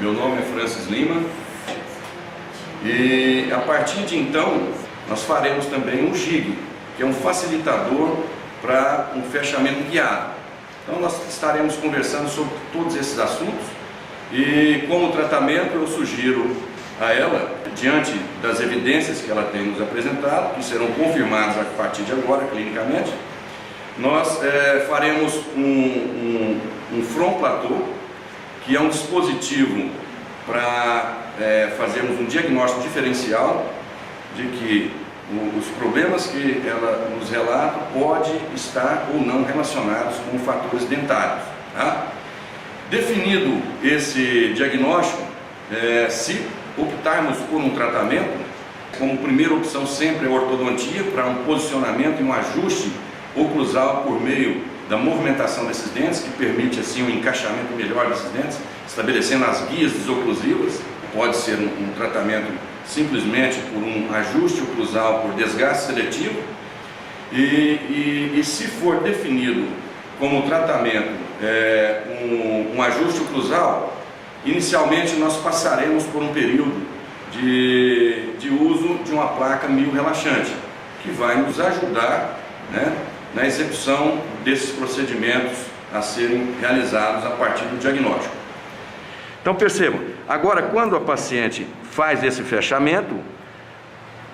Meu nome é Francis Lima e a partir de então nós faremos também um jig, que é um facilitador para um fechamento guiado. Então nós estaremos conversando sobre todos esses assuntos e como tratamento eu sugiro a ela, diante das evidências que ela tem nos apresentado, que serão confirmadas a partir de agora clinicamente, nós faremos um front plateau, que é um dispositivo para fazermos um diagnóstico diferencial de que os problemas que ela nos relata pode estar ou não relacionados com fatores dentários. Tá? Definido esse diagnóstico, se optarmos por um tratamento, como primeira opção sempre é a ortodontia, para um posicionamento e um ajuste oclusal por meio da movimentação desses dentes, que permite assim um encaixamento melhor desses dentes, estabelecendo as guias desoclusivas. Pode ser um tratamento simplesmente por um ajuste oclusal por desgaste seletivo e se for definido como tratamento um ajuste oclusal, inicialmente nós passaremos por um período de uso de uma placa mio-relaxante, que vai nos ajudar, né, na execução desses procedimentos a serem realizados a partir do diagnóstico. Então percebam, agora quando a paciente faz esse fechamento,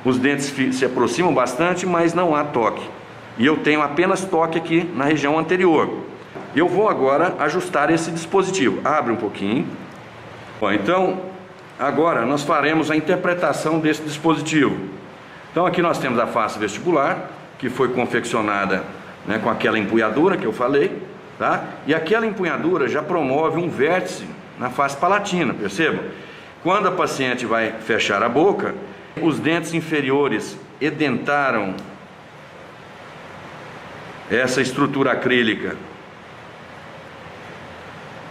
os dentes se aproximam bastante, mas não há toque. E eu tenho apenas toque aqui na região anterior. Eu vou agora ajustar esse dispositivo. Abre um pouquinho. Bom, então, agora nós faremos a interpretação desse dispositivo. Então aqui nós temos a face vestibular, que foi confeccionada, né, com aquela empunhadura que eu falei, tá? E aquela empunhadura já promove um vértice na face palatina, percebam? Quando a paciente vai fechar a boca, os dentes inferiores edentaram essa estrutura acrílica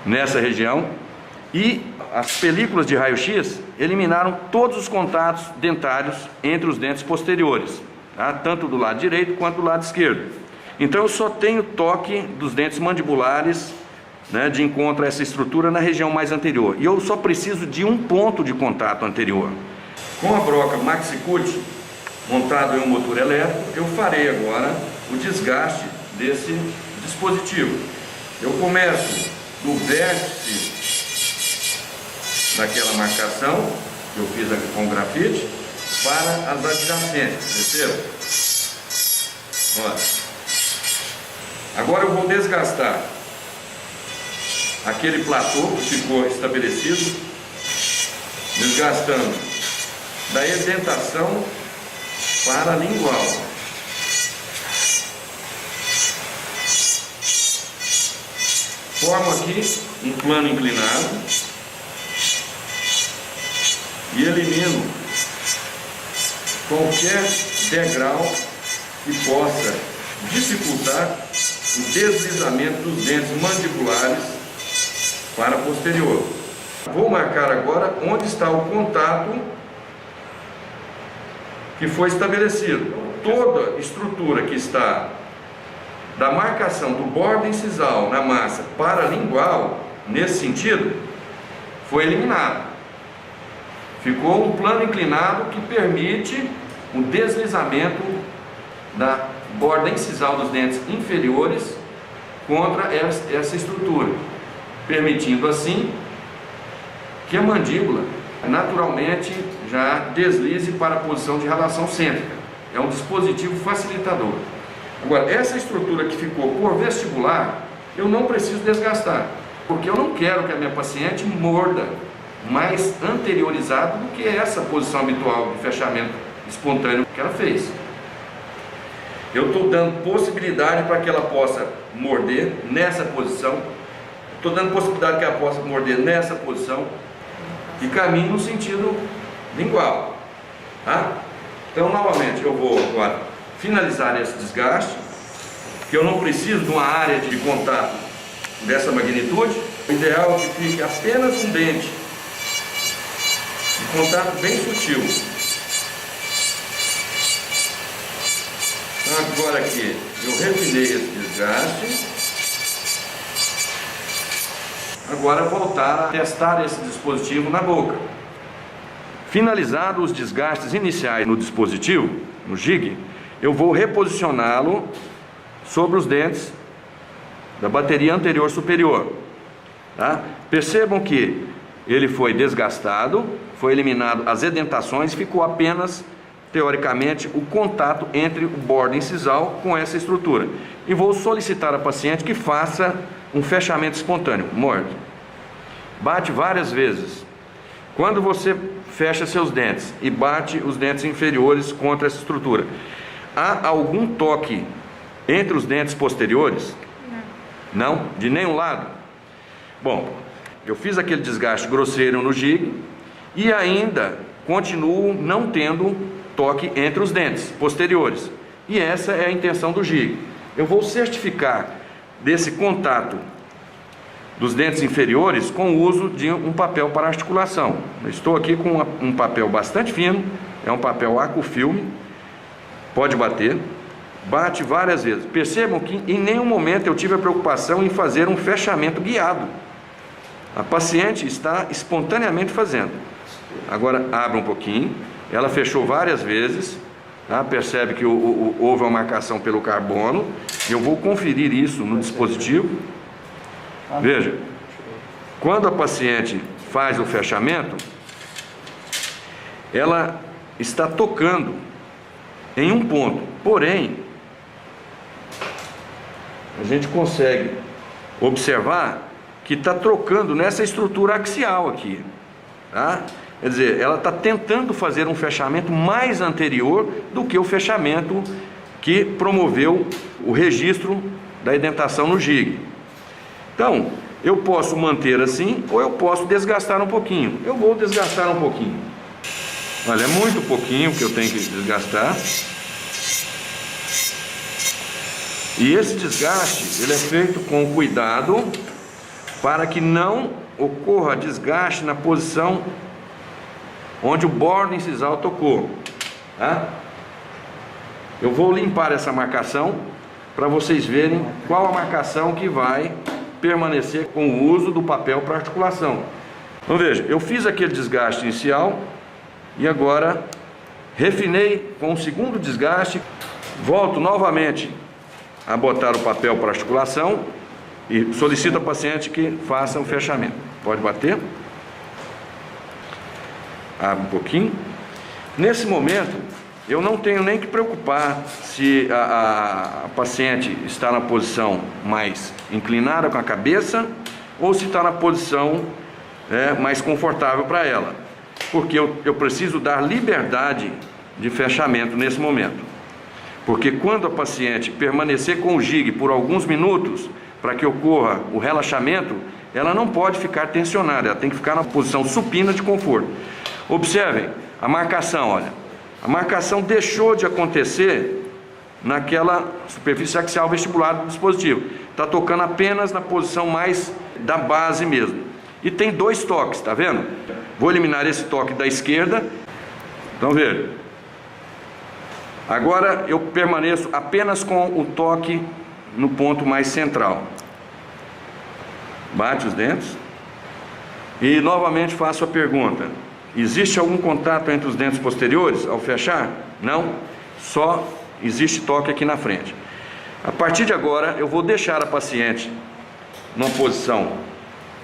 nessa região e as películas de raio-x eliminaram todos os contatos dentários entre os dentes posteriores, tá? Tanto do lado direito quanto do lado esquerdo. Então eu só tenho toque dos dentes mandibulares, né, de encontro a essa estrutura na região mais anterior, e eu só preciso de um ponto de contato anterior. Com a broca MaxiCut montado em um motor elétrico, eu farei agora o desgaste desse dispositivo. Eu começo do vértice daquela marcação que eu fiz aqui com grafite para as adjacentes, percebam? Olha. Agora eu vou desgastar aquele platô que ficou estabelecido, desgastando da edentação para a lingual. Formo aqui um plano inclinado e elimino qualquer degrau que possa dificultar o deslizamento dos dentes mandibulares para posterior. Vou marcar agora onde está o contato que foi estabelecido. Toda estrutura que está da marcação do bordo incisal na massa para a lingual, nesse sentido, foi eliminado. Ficou um plano inclinado que permite o deslizamento da borda incisal dos dentes inferiores contra essa estrutura, permitindo assim que a mandíbula naturalmente já deslize para a posição de relação cêntrica. É um dispositivo facilitador. Agora, essa estrutura que ficou por vestibular, eu não preciso desgastar, porque eu não quero que a minha paciente morda mais anteriorizado do que essa posição habitual de fechamento espontâneo que ela fez. Eu estou dando possibilidade para que ela possa morder nessa posição, estou dando possibilidade que ela possa morder nessa posição e caminhe no sentido lingual, tá? Então, novamente, eu vou agora finalizar esse desgaste, que eu não preciso de uma área de contato dessa magnitude. O ideal é que fique apenas um dente de contato bem sutil. Então, agora aqui eu refinei esse desgaste. agora voltar a testar esse dispositivo na boca. Finalizados os desgastes iniciais no dispositivo, no jig, eu vou reposicioná-lo sobre os dentes da bateria anterior superior. Tá? Percebam que ele foi desgastado, foi eliminado as edentações, ficou apenas, teoricamente, o contato entre o bordo incisal com essa estrutura. E vou solicitar à paciente que faça um fechamento espontâneo, morto. Bate várias vezes. Quando você fecha seus dentes e bate os dentes inferiores contra essa estrutura, há algum toque entre os dentes posteriores? Não, de nenhum lado. Bom, eu fiz aquele desgaste grosseiro no jig e ainda continuo não tendo toque entre os dentes posteriores. E essa é a intenção do jig. Eu vou certificar desse contato dos dentes inferiores com o uso de um papel para articulação. Eu estou aqui com um papel bastante fino, é um papel Acufilme, pode bater. Bate várias vezes. Percebam que em nenhum momento eu tive a preocupação em fazer um fechamento guiado. A paciente está espontaneamente fazendo. Agora abre um pouquinho. Ela fechou várias vezes. Tá? Percebe que houve uma marcação pelo carbono. Eu vou conferir isso no dispositivo. Veja, quando a paciente faz o fechamento, ela está tocando em um ponto. Porém, a gente consegue observar que está trocando nessa estrutura axial aqui, tá? Quer dizer, ela está tentando fazer um fechamento mais anterior do que o fechamento que promoveu o registro da edentação no jig. Então, eu posso manter assim ou eu posso desgastar um pouquinho. Eu vou desgastar um pouquinho. Olha, é muito pouquinho que eu tenho que desgastar. E esse desgaste, ele é feito com cuidado para que não ocorra desgaste na posição onde o bordo incisal tocou. Tá? Eu vou limpar essa marcação para vocês verem qual a marcação que vai permanecer com o uso do papel para articulação. Então veja, eu fiz aquele desgaste inicial e agora refinei com o segundo desgaste, volto novamente a botar o papel para articulação e solicito ao paciente que faça um fechamento. Pode bater. Abre um pouquinho. Nesse momento, eu não tenho nem que preocupar se a paciente está na posição mais inclinada com a cabeça ou se está na posição mais confortável para ela. Porque eu preciso dar liberdade de fechamento nesse momento. Porque quando a paciente permanecer com o jig por alguns minutos, para que ocorra o relaxamento, ela não pode ficar tensionada, ela tem que ficar na posição supina de conforto. Observem a marcação, olha. A marcação deixou de acontecer naquela superfície axial vestibular do dispositivo. Está tocando apenas na posição mais da base mesmo. E tem dois toques, tá vendo? Vou eliminar esse toque da esquerda. Então veja. Agora eu permaneço apenas com o toque no ponto mais central. Bate os dentes. E novamente faço a pergunta: existe algum contato entre os dentes posteriores ao fechar? Não, só existe toque aqui na frente. A partir de agora eu vou deixar a paciente numa posição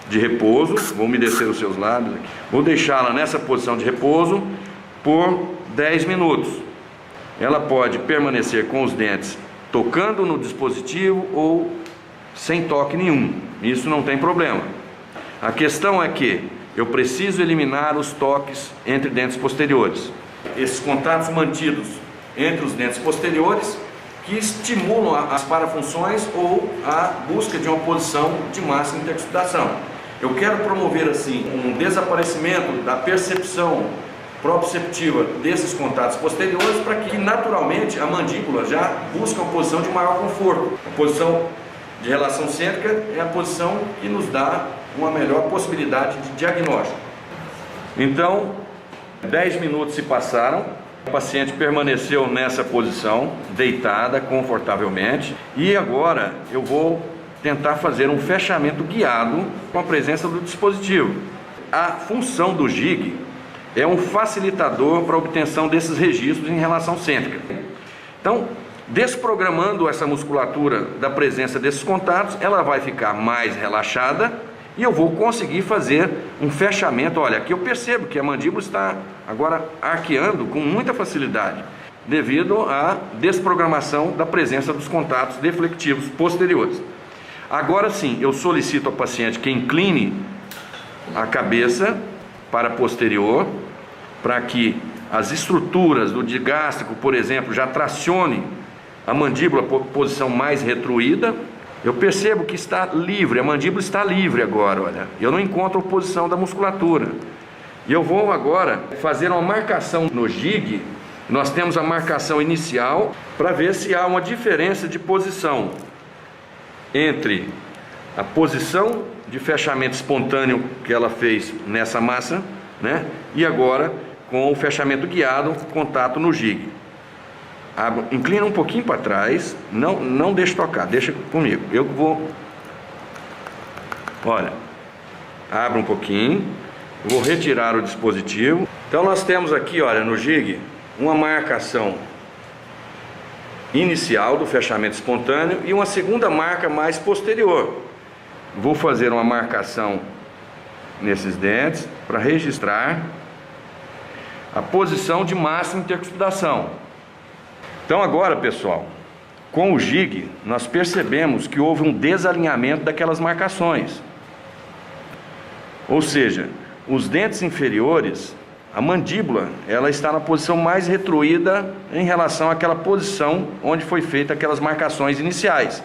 de repouso. Vou umedecer os seus lábios aqui. Vou deixá-la nessa posição de repouso por 10 minutos. Ela pode permanecer com os dentes tocando no dispositivo ou sem toque nenhum. Isso não tem problema. A questão é que eu preciso eliminar os toques entre dentes posteriores. Esses contatos mantidos entre os dentes posteriores que estimulam as parafunções ou a busca de uma posição de máxima intercrustação. Eu quero promover assim um desaparecimento da percepção proprioceptiva desses contatos posteriores para que naturalmente a mandíbula já busque uma posição de maior conforto. A posição de relação cêntrica é a posição que nos dá uma melhor possibilidade de diagnóstico. Então, 10 minutos se passaram, a paciente permaneceu nessa posição, deitada confortavelmente, e agora eu vou tentar fazer um fechamento guiado com a presença do dispositivo. A função do jig é um facilitador para a obtenção desses registros em relação cêntrica. Então, desprogramando essa musculatura da presença desses contatos, ela vai ficar mais relaxada e eu vou conseguir fazer um fechamento. Olha, aqui eu percebo que a mandíbula está agora arqueando com muita facilidade, devido à desprogramação da presença dos contatos deflectivos posteriores. Agora sim, eu solicito ao paciente que incline a cabeça para posterior, para que as estruturas do digástrico, por exemplo, já tracione a mandíbula por posição mais retruída. Eu percebo que está livre, a mandíbula está livre agora, olha. Eu não encontro oposição da musculatura. E eu vou agora fazer uma marcação no jig. Nós temos a marcação inicial para ver se há uma diferença de posição entre a posição de fechamento espontâneo que ela fez nessa massa, né? E agora com o fechamento guiado, contato no jig. Inclina um pouquinho para trás, não deixe tocar, deixa comigo. Eu vou, olha, abra um pouquinho, vou retirar o dispositivo. Então nós temos aqui, olha, no jig, uma marcação inicial do fechamento espontâneo e uma segunda marca mais posterior. Vou fazer uma marcação nesses dentes para registrar a posição de máxima intercuspidação. Então agora, pessoal, com o jig nós percebemos que houve um desalinhamento daquelas marcações. Ou seja, os dentes inferiores, a mandíbula, ela está na posição mais retruída em relação àquela posição onde foi feita aquelas marcações iniciais,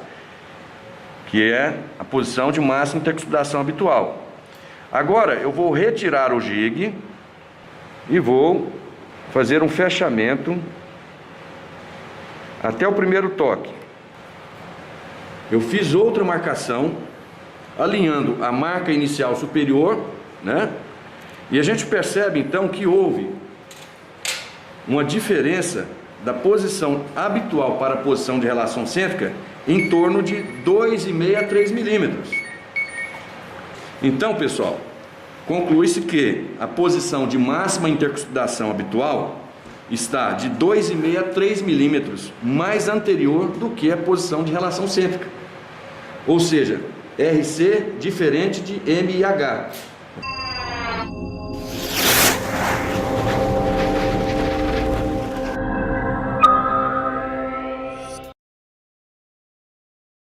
que é a posição de máxima intercuspidação habitual. Agora eu vou retirar o jig e vou fazer um fechamento até o primeiro toque. Eu fiz outra marcação, alinhando a marca inicial superior, né? E a gente percebe então que houve uma diferença da posição habitual para a posição de relação cêntrica em torno de 2,5 a 3 milímetros. Então, pessoal, conclui-se que a posição de máxima intercuspidação habitual está de 2,5 a 3 milímetros mais anterior do que a posição de relação cêntrica. Ou seja, RC diferente de MIH.